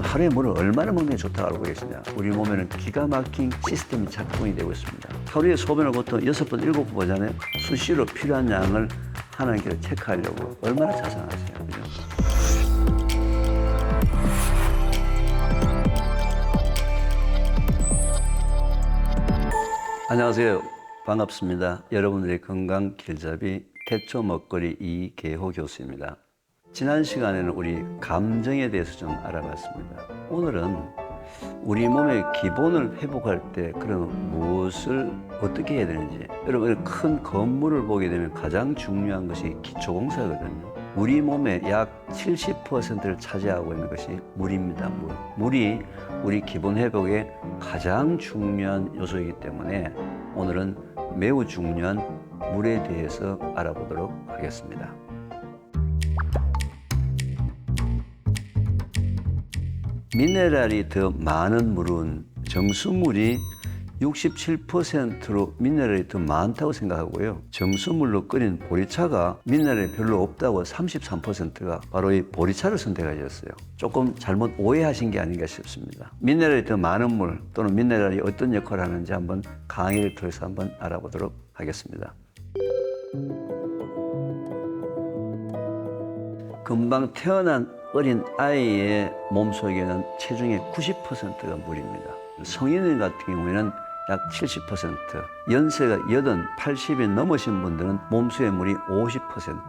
여러분 하루에 물을 얼마나 먹는 게 좋다고 알고 계시냐? 우리 몸에는 기가 막힌 시스템이 작동이 되고 있습니다. 하루에 소변을 보통 6번, 7번 보잖아요. 수시로 필요한 양을 하는 길을 체크하려고 얼마나 자상하세요. 그죠? 안녕하세요. 반갑습니다. 여러분들의 건강 길잡이 태초 먹거리 이계호 교수입니다. 지난 시간에는 우리 감정에 대해서 좀 알아봤습니다. 오늘은 우리 몸의 기본을 회복할 때 그럼 무엇을 어떻게 해야 되는지. 여러분 큰 건물을 보게 되면 가장 중요한 것이 기초공사거든요. 우리 몸의 약 70%를 차지하고 있는 것이 물입니다. 물이 우리 기본 회복의 가장 중요한 요소이기 때문에 오늘은 매우 중요한 물에 대해서 알아보도록 하겠습니다. 미네랄이 더 많은 물은 정수물이 67%로 미네랄이 더 많다고 생각하고요. 정수물로 끓인 보리차가 미네랄이 별로 없다고 33%가 바로 이 보리차를 선택하셨어요. 조금 잘못 오해하신 게 아닌가 싶습니다. 미네랄이 더 많은 물 또는 미네랄이 어떤 역할을 하는지 한번 강의를 통해서 한번 알아보도록 하겠습니다. 금방 태어난 어린 아이의 몸속에는 체중의 90%가 물입니다. 성인인 같은 경우에는 약 70%, 연세가 80, 80이 넘으신 분들은 몸속의 물이 50%.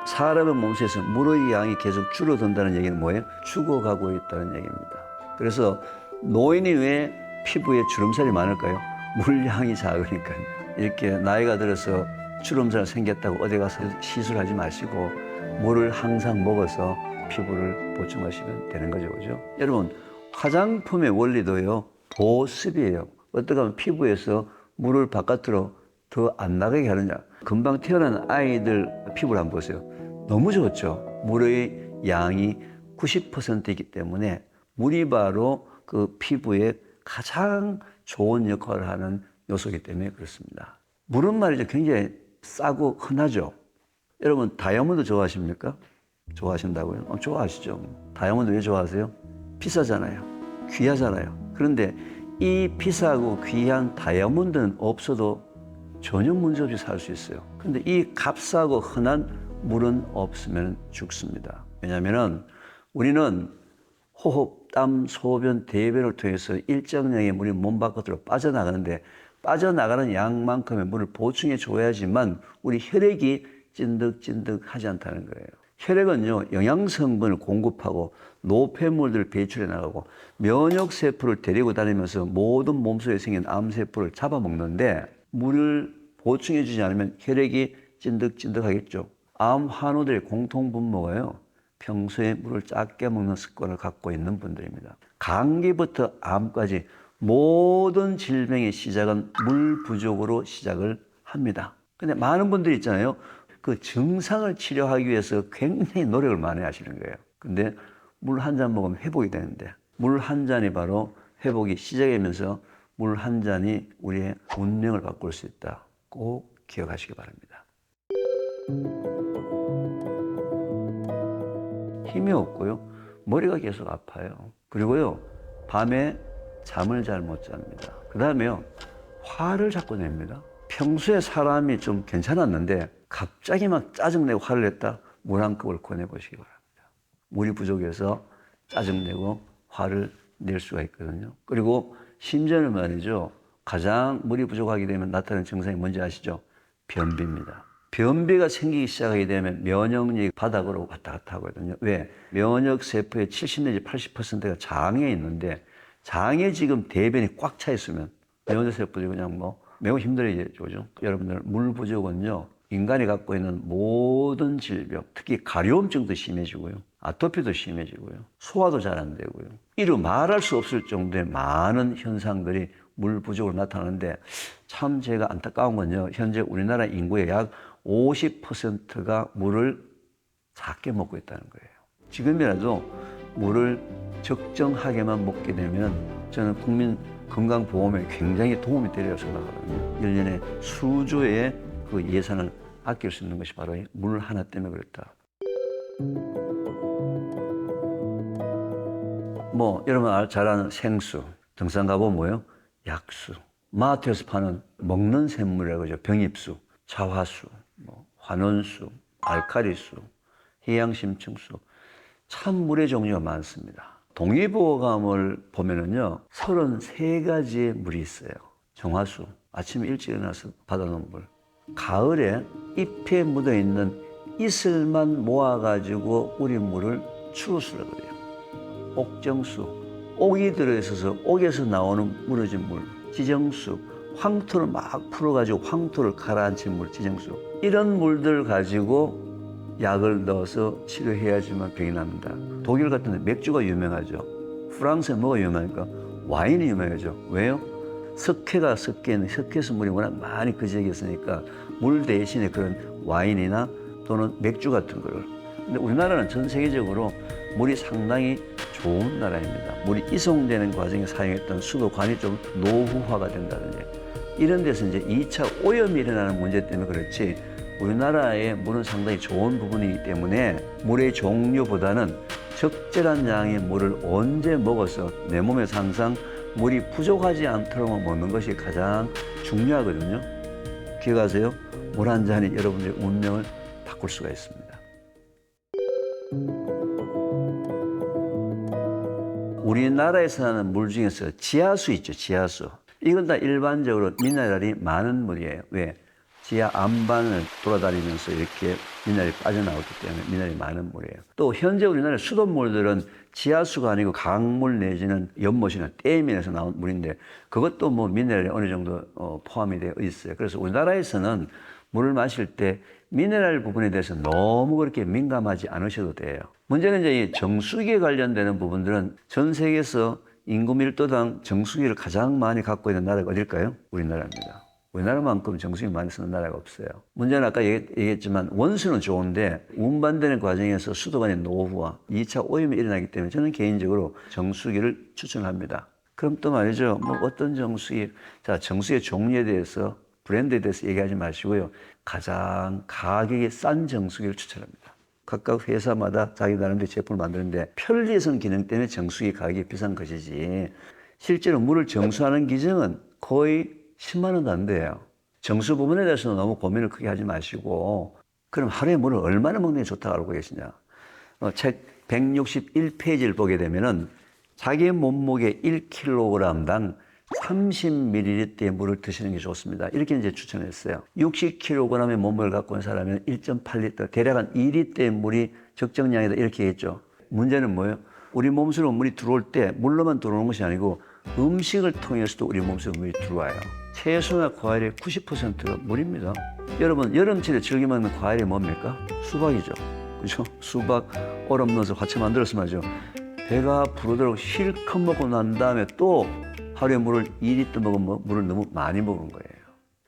사람의 몸속에서 물의 양이 계속 줄어든다는 얘기는 뭐예요? 죽어가고 있다는 얘기입니다. 그래서 노인이 왜 피부에 주름살이 많을까요? 물량이 작으니까요. 이렇게 나이가 들어서 주름살 생겼다고 어디 가서 시술하지 마시고 물을 항상 먹어서 피부를 보충하시면 되는 거죠. 그죠? 여러분, 화장품의 원리도요, 보습이에요. 어떻게 하면 피부에서 물을 바깥으로 더 안 나가게 하느냐. 금방 태어난 아이들 피부를 한번 보세요. 너무 좋죠. 물의 양이 90%이기 때문에 물이 바로 그 피부에 가장 좋은 역할을 하는 요소이기 때문에 그렇습니다. 물은 말이죠. 굉장히 싸고 흔하죠. 여러분, 다이아몬드 좋아하십니까? 좋아하신다고요? 좋아하시죠. 다이아몬드 왜 좋아하세요? 비싸잖아요. 귀하잖아요. 그런데 이 비싸고 귀한 다이아몬드는 없어도 전혀 문제없이 살 수 있어요. 그런데 이 값싸고 흔한 물은 없으면 죽습니다. 왜냐하면 우리는 호흡, 땀, 소변, 대변을 통해서 일정량의 물이 몸 바깥으로 빠져나가는데 빠져나가는 양만큼의 물을 보충해 줘야지만 우리 혈액이 찐득찐득하지 않다는 거예요. 혈액은요, 영양성분을 공급하고 노폐물들을 배출해 나가고 면역세포를 데리고 다니면서 모든 몸속에 생긴 암세포를 잡아먹는데 물을 보충해 주지 않으면 혈액이 찐득찐득하겠죠. 암 환우들의 공통분모가요, 평소에 물을 작게 먹는 습관을 갖고 있는 분들입니다. 감기부터 암까지 모든 질병의 시작은 물 부족으로 시작을 합니다. 근데 많은 분들이 있잖아요. 그 증상을 치료하기 위해서 굉장히 노력을 많이 하시는 거예요. 근데 물 한 잔 먹으면 회복이 되는데 물 한 잔이 바로 회복이 시작이면서 물 한 잔이 우리의 운명을 바꿀 수 있다. 꼭 기억하시기 바랍니다. 힘이 없고요. 머리가 계속 아파요. 그리고요. 밤에 잠을 잘 못 잡니다. 그 다음에요. 화를 자꾸 냅니다. 평소에 사람이 좀 괜찮았는데 갑자기 막 짜증내고 화를 냈다? 물 한 컵을 권해보시기 바랍니다. 물이 부족해서 짜증내고 화를 낼 수가 있거든요. 그리고 심지어는 말이죠. 가장 물이 부족하게 되면 나타나는 증상이 뭔지 아시죠? 변비입니다. 변비가 생기기 시작하게 되면 면역력이 바닥으로 왔다 갔다 하거든요. 왜? 면역세포의 70 내지 80%가 장에 있는데 장에 지금 대변이 꽉 차 있으면 면역세포들이 그냥 매우 힘들어지죠. 그죠? 여러분들 물 부족은요. 인간이 갖고 있는 모든 질병, 특히 가려움증도 심해지고요. 아토피도 심해지고요. 소화도 잘 안 되고요. 이루 말할 수 없을 정도의 많은 현상들이 물 부족으로 나타나는데 참 제가 안타까운 건요. 현재 우리나라 인구의 약 50%가 물을 작게 먹고 있다는 거예요. 지금이라도 물을 적정하게만 먹게 되면 저는 국민 건강보험에 굉장히 도움이 되리라고 생각하거든요. 1년에 수조의 그 예산을 아낄 수 있는 것이 바로 물 하나 때문에 그렇다. 뭐 여러분 잘 아는 생수, 등산 가보면 뭐예요? 약수. 마트에서 파는 먹는 샘물이라고 하죠. 병입수, 자화수, 뭐 환원수, 알칼리수, 해양심층수. 참 물의 종류가 많습니다. 동의보감을 보면은요, 33가지의 물이 있어요. 정화수, 아침에 일찍 일어나서 받아놓은 물. 가을에 잎에 묻어있는 이슬만 모아가지고 우린 물을 추루수라고 그래요. 옥정수, 옥이 들어있어서 옥에서 나오는 무너진 물. 지정수, 황토를 막 풀어가지고 황토를 가라앉힌 물, 지정수. 이런 물들 가지고 약을 넣어서 치료해야지만 병이 납니다. 독일 같은 데 맥주가 유명하죠. 프랑스에 뭐가 유명합니까? 와인이 유명하죠. 왜요? 석회가 섞여있는 석회수 물이 워낙 많이 그 지역에 있으니까 물 대신에 그런 와인이나 또는 맥주 같은 거를. 근데 우리나라는 전 세계적으로 물이 상당히 좋은 나라입니다. 물이 이송되는 과정에 사용했던 수도관이 좀 노후화가 된다든지 이런 데서 이제 2차 오염이 일어나는 문제 때문에 그렇지 우리나라의 물은 상당히 좋은 부분이기 때문에 물의 종류보다는 적절한 양의 물을 언제 먹어서 내 몸에서 항상 물이 부족하지 않도록 먹는 것이 가장 중요하거든요. 기억하세요? 물 한 잔이 여러분의 운명을 바꿀 수가 있습니다. 우리나라에서 나는 물 중에서 지하수 있죠, 지하수. 이건 다 일반적으로 미네랄이 많은 물이에요. 왜? 지하 안반을 돌아다니면서 이렇게 미네랄이 빠져나오기 때문에 미네랄이 많은 물이에요. 또 현재 우리나라 수돗물들은 지하수가 아니고 강물 내지는 연못이나 댐에서 나온 물인데 그것도 뭐 미네랄이 어느 정도 포함이 되어 있어요. 그래서 우리나라에서는 물을 마실 때 미네랄 부분에 대해서 너무 그렇게 민감하지 않으셔도 돼요. 문제는 이제 이 정수기에 관련되는 부분들은 전 세계에서 인구 밀도당 정수기를 가장 많이 갖고 있는 나라가 어딜까요? 우리나라입니다. 우리나라만큼 정수기 많이 쓰는 나라가 없어요. 문제는 아까 얘기했지만 원수는 좋은데 운반되는 과정에서 수도관의 노후와 2차 오염이 일어나기 때문에 저는 개인적으로 정수기를 추천합니다. 그럼 또 말이죠. 뭐 어떤 정수기, 자, 정수기의 종류에 대해서 브랜드에 대해서 얘기하지 마시고요. 가장 가격이 싼 정수기를 추천합니다. 각각 회사마다 자기 나름대로 제품을 만드는데 편리성 기능 때문에 정수기 가격이 비싼 것이지 실제로 물을 정수하는 기준은 거의 10만 원도 안 돼요. 정수 부분에 대해서는 너무 고민을 크게 하지 마시고 그럼 하루에 물을 얼마나 먹는 게 좋다고 알고 계시냐. 책 161페이지를 보게 되면은 자기 몸무게 1kg당 30ml의 물을 드시는 게 좋습니다. 이렇게 이제 추천했어요. 60kg의 몸무게를 갖고 있는 사람은 1.8리터, 대략 한 2리터의 물이 적정량이다 이렇게 했죠. 문제는 뭐예요? 우리 몸속으로 물이 들어올 때 물로만 들어오는 것이 아니고 음식을 통해서도 우리 몸속으로 물이 들어와요. 채소나 과일의 90%가 물입니다. 여러분 여름철에 즐겨 먹는 과일이 뭡니까? 수박이죠. 그죠? 수박 얼음 넣어서 화채 만들어서 말이죠. 배가 부르도록 실컷 먹고 난 다음에 또 하루에 물을 2리터 먹으면 물을 너무 많이 먹은 거예요.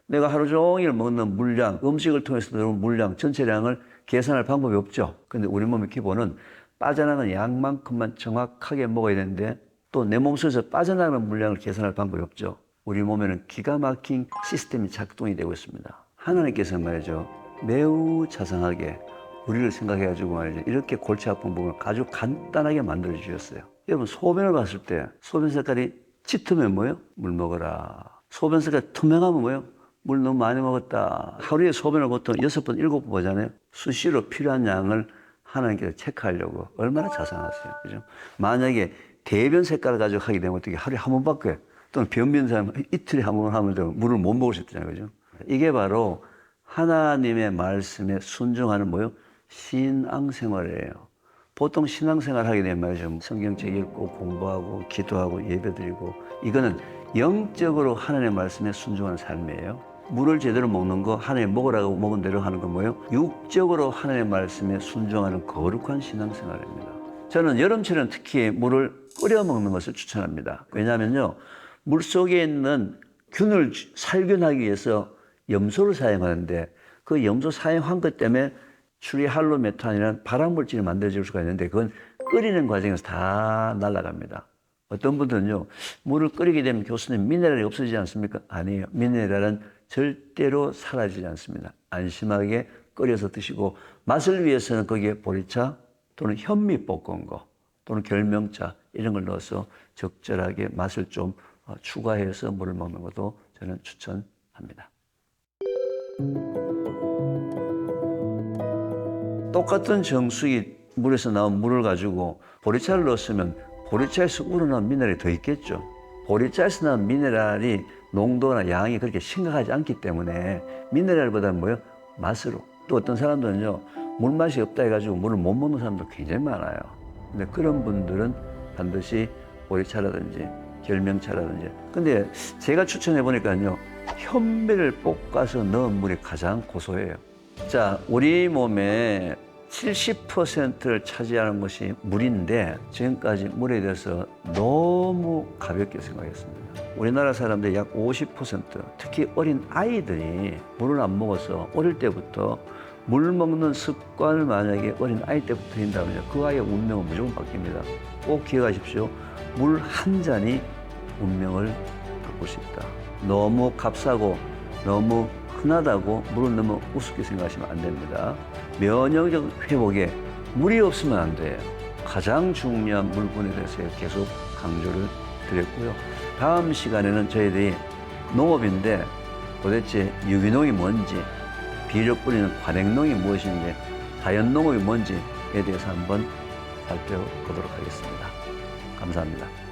내가 하루 종일 먹는 물량, 음식을 통해서 들어오는 물량, 전체량을 계산할 방법이 없죠. 근데 우리 몸의 기본은 빠져나가는 양만큼만 정확하게 먹어야 되는데 또 내 몸속에서 빠져나가는 물량을 계산할 방법이 없죠. 우리 몸에는 기가 막힌 시스템이 작동이 되고 있습니다. 하나님께서 말이죠. 매우 자상하게 우리를 생각해가지고 말이죠. 이렇게 골치 아픈 부분을 아주 간단하게 만들어 주셨어요. 여러분 소변을 봤을 때 소변 색깔이 짙으면 뭐예요? 물 먹어라. 소변 색깔이 투명하면 뭐예요? 물 너무 많이 먹었다. 하루에 소변을 보통 6번, 7번 보잖아요. 수시로 필요한 양을 하나님께서 체크하려고 얼마나 자상하세요. 그죠? 만약에 대변 색깔을 가지고 하게 되면 어떻게 하루에 한 번밖에 또는 변변 사람 이틀에 한 번 하면 물을 못 먹을 수 있잖아요. 그죠? 이게 바로 하나님의 말씀에 순종하는 뭐예요? 신앙생활이에요. 보통 신앙생활 하게 되면 말이죠. 성경책 읽고 공부하고 기도하고 예배드리고 이거는 영적으로 하나님의 말씀에 순종하는 삶이에요. 물을 제대로 먹는 거 하나님 먹으라고 먹은 대로 하는 건 뭐예요? 육적으로 하나님의 말씀에 순종하는 거룩한 신앙생활입니다. 저는 여름철에는 특히 물을 끓여 먹는 것을 추천합니다. 왜냐하면요. 물 속에 있는 균을 살균하기 위해서 염소를 사용하는데 그 염소 사용한 것 때문에 추리할로메탄이라는 발암물질이 만들어질 수가 있는데 그건 끓이는 과정에서 다 날아갑니다. 어떤 분들은요. 물을 끓이게 되면 교수님 미네랄이 없어지지 않습니까? 아니에요. 미네랄은 절대로 사라지지 않습니다. 안심하게 끓여서 드시고 맛을 위해서는 거기에 보리차 또는 현미 볶은 거 또는 결명차 이런 걸 넣어서 적절하게 맛을 좀 추가해서 물을 먹는 것도 저는 추천합니다. 똑같은 정수기 물에서 나온 물을 가지고 보리차를 넣었으면 보리차에서 우러나온 미네랄이 더 있겠죠. 보리차에서 나온 미네랄이 농도나 양이 그렇게 심각하지 않기 때문에 미네랄보다는 뭐요? 맛으로. 또 어떤 사람들은요, 물맛이 없다 해가지고 물을 못 먹는 사람도 굉장히 많아요. 근데 그런 분들은 반드시 보리차라든지 결명차라든지. 근데 제가 추천해 보니까요, 현미를 볶아서 넣은 물이 가장 고소해요. 자, 우리 몸에 70%를 차지하는 것이 물인데 지금까지 물에 대해서 너무 가볍게 생각했습니다. 우리나라 사람들의 약 50%, 특히 어린 아이들이 물을 안 먹어서 어릴 때부터 물 먹는 습관을 만약에 어린 아이 때부터 들인다면요, 그 아이의 운명은 무조건 바뀝니다. 꼭 기억하십시오. 물 한 잔이 운명을 바꿀 수 있다. 너무 값싸고 너무 흔하다고 물을 너무 우습게 생각하시면 안 됩니다. 면역력 회복에 물이 없으면 안 돼요. 가장 중요한 물분에 대해서 계속 강조를 드렸고요. 다음 시간에는 저희들이 농업인데 도대체 유기농이 뭔지, 비료 뿌리는 관행농이 무엇인지, 자연농업이 뭔지에 대해서 한번 살펴보도록 하겠습니다. 감사합니다.